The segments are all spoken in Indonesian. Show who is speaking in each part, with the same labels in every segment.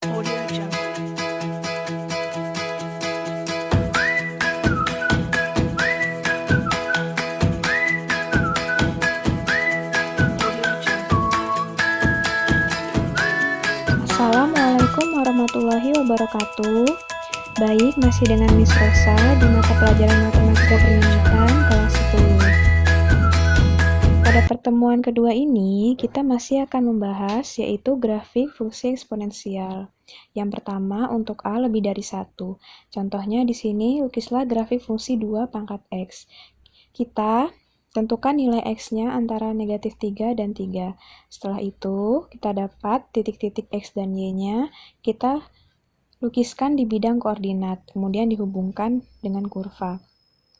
Speaker 1: Audio Jungle. Audio Jungle.
Speaker 2: Assalamualaikum warahmatullahi wabarakatuh. Baik, masih dengan Miss Rosa di mata pelajaran Matematika Permintaan kelas 10. Pada pertemuan kedua ini, kita masih akan membahas yaitu grafik fungsi eksponensial. Yang pertama untuk A lebih dari 1. Contohnya di sini lukislah grafik fungsi 2 pangkat X. Kita tentukan nilai X-nya antara negatif 3 dan 3. Setelah itu, kita dapat titik-titik X dan Y-nya, kita lukiskan di bidang koordinat, kemudian dihubungkan dengan kurva.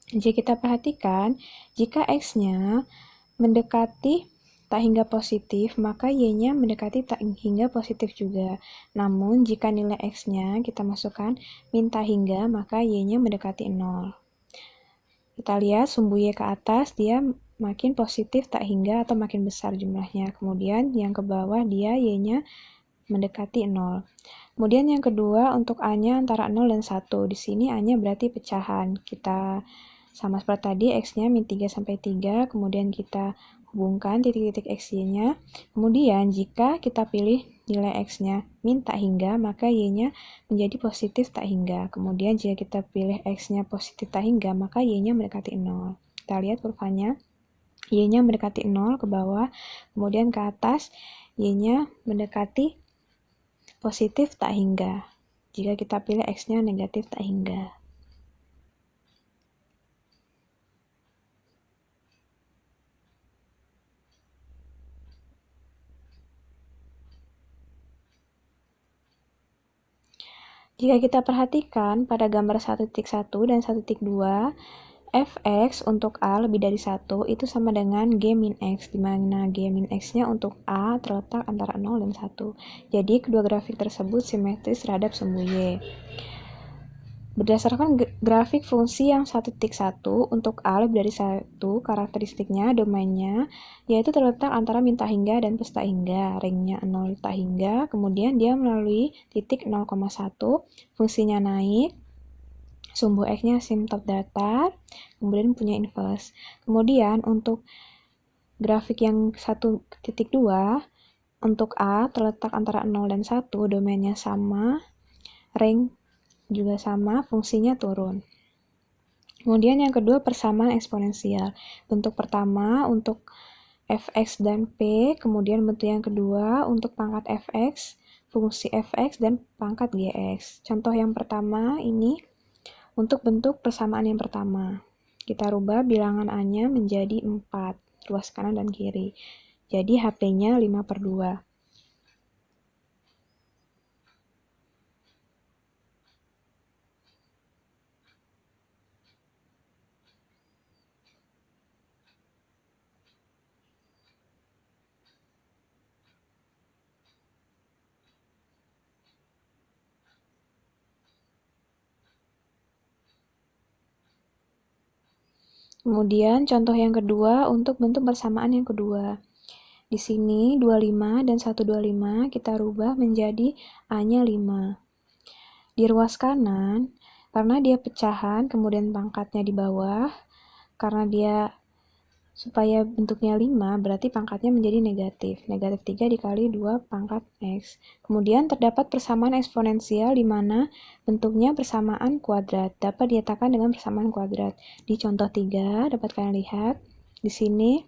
Speaker 2: Jika kita perhatikan, jika X-nya mendekati tak hingga positif, maka Y-nya mendekati tak hingga positif juga. Namun, jika nilai X-nya kita masukkan min tak hingga, maka Y-nya mendekati 0. Kita lihat sumbu Y ke atas, dia makin positif tak hingga atau makin besar jumlahnya. Kemudian yang ke bawah dia Y-nya mendekati 0. Kemudian yang kedua untuk A-nya antara 0 dan 1. Di sini A-nya berarti pecahan. Kita sama seperti tadi X-nya min 3 sampai 3, kemudian kita hubungkan titik-titik X-Y-nya. Kemudian jika kita pilih nilai X-nya min tak hingga, maka Y-nya menjadi positif tak hingga. Kemudian jika kita pilih X-nya positif tak hingga, maka Y-nya mendekati 0. Kita lihat kurvanya. Y-nya mendekati 0 ke bawah, kemudian ke atas Y-nya mendekati positif tak hingga. Jika kita pilih X-nya negatif tak hingga. Jika kita perhatikan pada gambar 1.1 dan 1.2, fx untuk A lebih dari 1 itu sama dengan G min X, di mana G min X-nya untuk A terletak antara 0 dan 1. Jadi, kedua grafik tersebut simetris terhadap sumbu Y. Berdasarkan grafik fungsi yang 1.1 untuk A lebih dari 1, karakteristiknya, domainnya, yaitu terletak antara min tak hingga dan plus tak hingga, ringnya 0 tak hingga, kemudian dia melalui titik 0,1, fungsinya naik, sumbu X-nya asimtot datar, kemudian punya inverse. Kemudian untuk grafik yang 1.2, untuk A terletak antara 0 dan 1, domainnya sama, ring juga sama, fungsinya turun. Kemudian yang kedua persamaan eksponensial. Bentuk pertama untuk fx dan p, kemudian bentuk yang kedua untuk pangkat fx, fungsi fx dan pangkat gx. Contoh yang pertama ini untuk bentuk persamaan yang pertama. Kita rubah bilangan A-nya menjadi 4, ruas kanan dan kiri. Jadi HP-nya 5/2. Kemudian contoh yang kedua untuk bentuk persamaan yang kedua. Di sini 25 dan 125 kita rubah menjadi A-nya 5. Di ruas kanan, karena dia pecahan, kemudian pangkatnya di bawah, karena dia supaya bentuknya 5, berarti pangkatnya menjadi negatif. Negatif 3 dikali 2 pangkat X. Kemudian terdapat persamaan eksponensial di mana bentuknya persamaan kuadrat. Dapat dinyatakan dengan persamaan kuadrat. Di contoh 3, dapat kalian lihat. Di sini,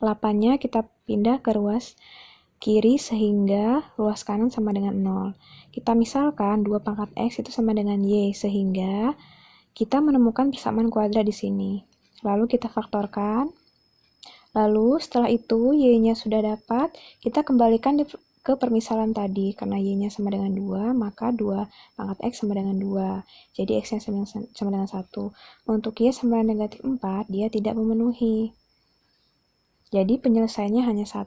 Speaker 2: 8-nya kita pindah ke ruas kiri sehingga ruas kanan sama dengan 0. Kita misalkan 2 pangkat X itu sama dengan Y, sehingga kita menemukan persamaan kuadrat di sini. Lalu kita faktorkan. Lalu setelah itu Y-nya sudah dapat, kita kembalikan ke permisalan tadi. Karena Y-nya sama dengan 2, maka 2 pangkat X sama dengan 2. Jadi X-nya sama dengan 1. Untuk Y sama dengan negatif 4, dia tidak memenuhi. Jadi penyelesaiannya hanya 1.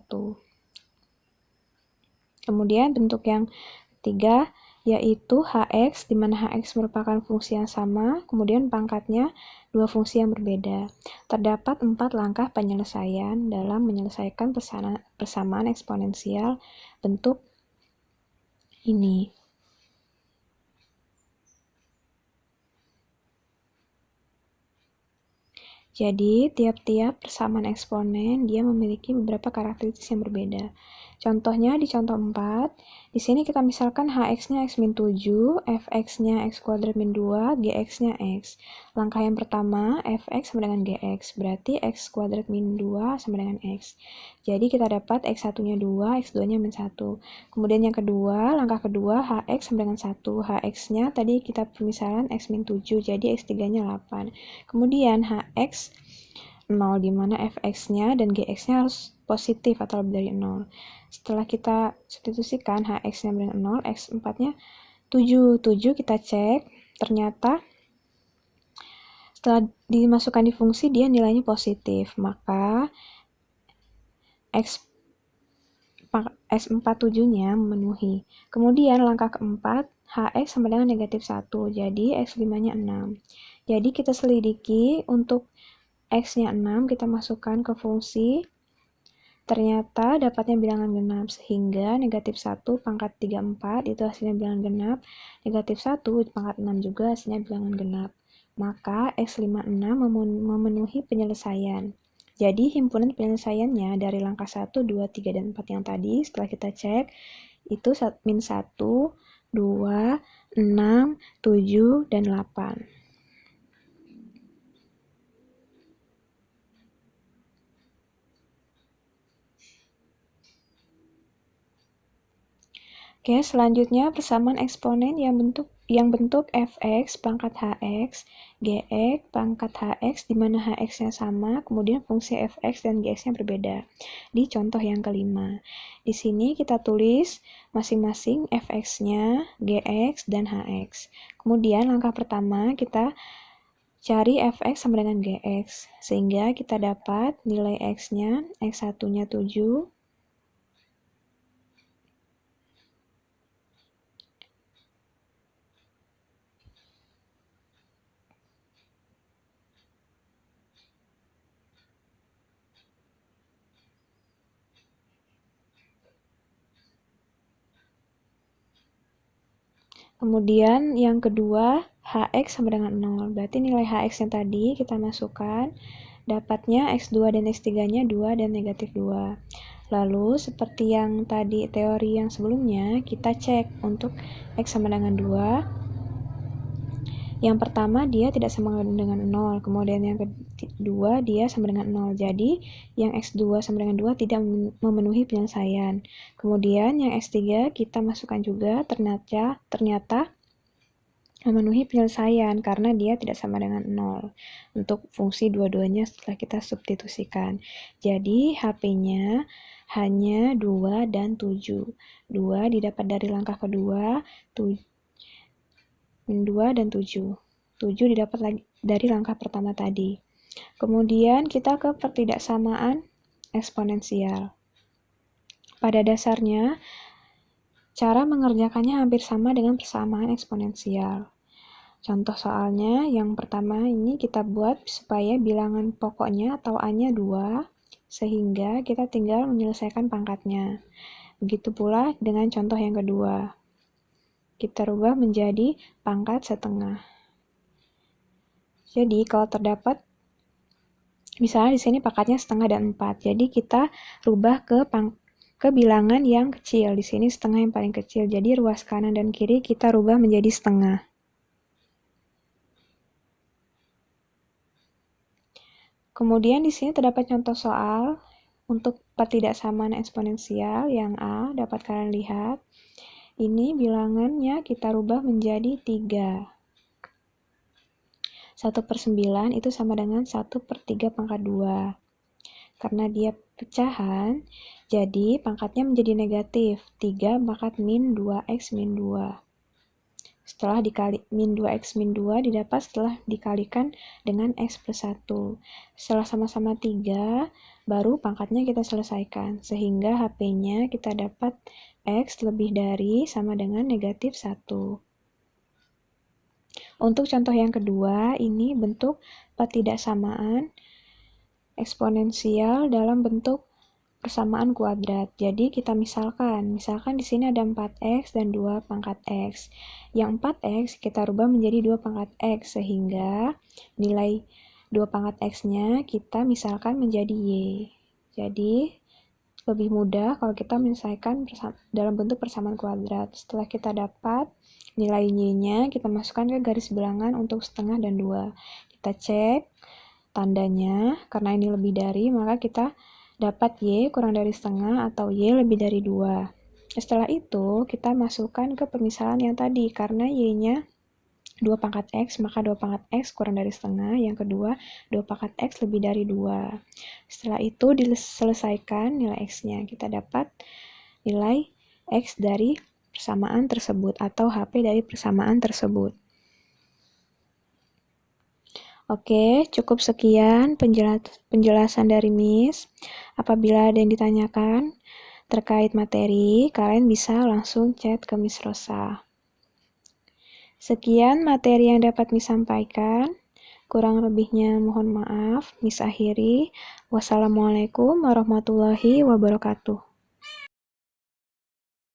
Speaker 2: Kemudian bentuk yang ketiga yaitu Hx, di mana Hx merupakan fungsi yang sama, kemudian pangkatnya dua fungsi yang berbeda. Terdapat 4 langkah penyelesaian dalam menyelesaikan persamaan eksponensial bentuk ini. Jadi, tiap-tiap persamaan eksponen dia memiliki beberapa karakteristik yang berbeda. Contohnya di contoh 4, di sini kita misalkan hx-nya x min 7, fx-nya x kuadrat min 2, gx-nya x. Langkah yang pertama, fx sama dengan gx, berarti x kuadrat min 2 sama dengan x. Jadi kita dapat x1-nya 2, x2-nya min 1. Kemudian yang kedua, langkah kedua, hx sama dengan 1. Hx-nya tadi kita permisalan x min 7, jadi x3-nya 8. Kemudian hx 0, di mana fx-nya dan gx-nya harus positif atau lebih dari 0. Setelah kita substitusikan hx-nya dengan 0, x4-nya 7. 7 kita cek, ternyata setelah dimasukkan di fungsi dia nilainya positif, maka x47-nya memenuhi. Kemudian langkah keempat, hx sama dengan negatif 1, jadi x5-nya 6. Jadi kita selidiki untuk x-nya 6, kita masukkan ke fungsi, ternyata dapatnya bilangan genap, sehingga negatif 1 pangkat 34 itu hasilnya bilangan genap, negatif 1 pangkat 6 juga hasilnya bilangan genap. Maka x56 memenuhi penyelesaian. Jadi himpunan penyelesaiannya dari langkah 1, 2, 3, dan 4 yang tadi, setelah kita cek, itu min 1, 2, 6, 7, dan 8. Oke, selanjutnya persamaan eksponen yang bentuk fx pangkat hx, gx pangkat hx, di mana hx-nya sama, kemudian fungsi fx dan gx-nya berbeda. Di contoh yang kelima. Di sini kita tulis masing-masing fx-nya, gx, dan hx. Kemudian langkah pertama kita cari fx sama dengan gx, sehingga kita dapat nilai x-nya, x1-nya 7, kemudian yang kedua, hx sama dengan 0. Berarti nilai hx yang tadi kita masukkan, dapatnya x2 dan x3-nya 2 dan negatif 2. Lalu, seperti yang tadi teori yang sebelumnya, kita cek untuk x sama dengan 2. Yang pertama, dia tidak sama dengan 0. Kemudian yang kedua, dia sama dengan 0. Jadi, yang x2 sama dengan 2 tidak memenuhi penyelesaian. Kemudian, yang x3 kita masukkan juga, ternyata memenuhi penyelesaian karena dia tidak sama dengan 0 untuk fungsi dua-duanya setelah kita substitusikan. Jadi HP-nya hanya 2 dan 7. 2 didapat dari langkah kedua, 2 dan 7. 7 didapat lagi dari langkah pertama tadi. Kemudian kita ke pertidaksamaan eksponensial. Pada dasarnya, cara mengerjakannya hampir sama dengan persamaan eksponensial. Contoh soalnya, yang pertama ini kita buat supaya bilangan pokoknya atau A-nya 2, sehingga kita tinggal menyelesaikan pangkatnya. Begitu pula dengan contoh yang kedua. Kita rubah menjadi pangkat setengah. Jadi, kalau terdapat, misalnya di sini pangkatnya setengah dan 4, jadi kita rubah ke bilangan yang kecil. Di sini setengah yang paling kecil, jadi ruas kanan dan kiri kita rubah menjadi setengah. Kemudian di sini terdapat contoh soal untuk pertidaksamaan eksponensial yang A, dapat kalian lihat. Ini bilangannya kita rubah menjadi 3. 1/9 itu sama dengan 1/3 pangkat 2. Karena dia pecahan, jadi pangkatnya menjadi negatif. 3 pangkat min 2x min 2. Setelah dikali min 2x min 2 didapat setelah dikalikan dengan x plus 1. Setelah sama-sama 3, baru pangkatnya kita selesaikan. Sehingga HP-nya kita dapat x lebih dari sama dengan negatif 1. Untuk contoh yang kedua, ini bentuk pertidaksamaan eksponensial dalam bentuk persamaan kuadrat. Jadi kita misalkan di sini ada 4x dan 2 pangkat x. Yang 4x kita rubah menjadi 2 pangkat x, sehingga nilai 2 pangkat x-nya kita misalkan menjadi y. Jadi lebih mudah kalau kita menyelesaikan dalam bentuk persamaan kuadrat. Setelah kita dapat nilai y-nya, kita masukkan ke garis bilangan untuk setengah dan 2. Kita cek tandanya, karena ini lebih dari, maka kita dapat y kurang dari setengah atau y lebih dari 2. Setelah itu, kita masukkan ke pemisahan yang tadi, karena y-nya 2 pangkat x, maka 2 pangkat x kurang dari setengah. Yang kedua, 2 pangkat x lebih dari 2. Setelah itu, diselesaikan nilai x-nya. Kita dapat nilai x dari persamaan tersebut, atau HP dari persamaan tersebut. Oke, cukup sekian penjelasan dari Miss. Apabila ada yang ditanyakan terkait materi, kalian bisa langsung chat ke Miss Rosa. Sekian materi yang dapat Miss sampaikan. Kurang lebihnya mohon maaf. Miss akhiri. Wassalamualaikum warahmatullahi wabarakatuh.